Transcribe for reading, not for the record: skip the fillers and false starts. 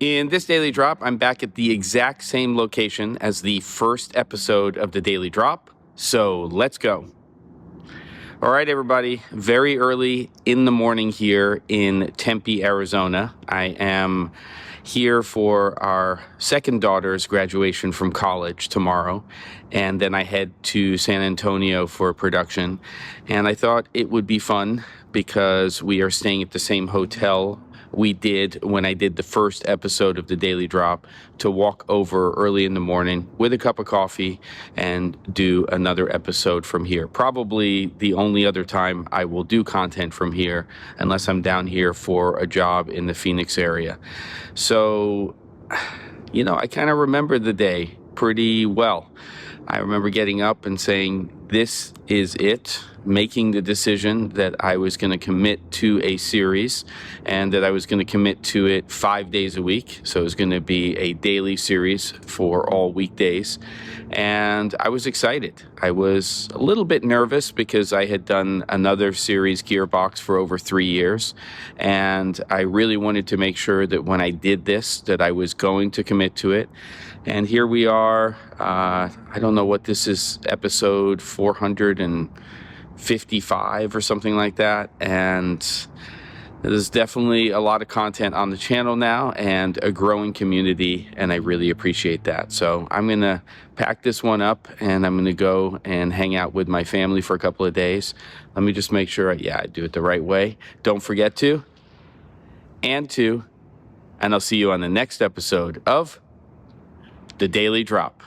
In this Daily Drop, I'm back at the exact same location as the first episode of the Daily Drop, so let's go. All right, everybody, very early in the morning here in Tempe, Arizona. I am here for our second daughter's graduation from college tomorrow, and then I head to San Antonio for production. And I thought it would be fun because we are staying at the same hotel we did when I did the first episode of the Daily Drop, to walk over early in the morning with a cup of coffee and do another episode from here. Probably the only other time I will do content from here, unless I'm down here for a job in the Phoenix area. So, you know, I kind of remember the day pretty well. I remember getting up and saying, this is it, making the decision that I was going to commit to a series and that I was going to commit to it 5 days a week. So it was going to be a daily series for all weekdays. And I was excited. I was a little bit nervous because I had done another series, Gearbox, for over 3 years. And I really wanted to make sure that when I did this, that I was going to commit to it. And here we are. I don't know what this is, episode 455 or something like that. And there's definitely a lot of content on the channel now and a growing community, and I really appreciate that. So I'm going to pack this one up and I'm going to go and hang out with my family for a couple of days. Let me just make sure I do it the right way. Don't forget to, and I'll see you on the next episode of The Daily Drop.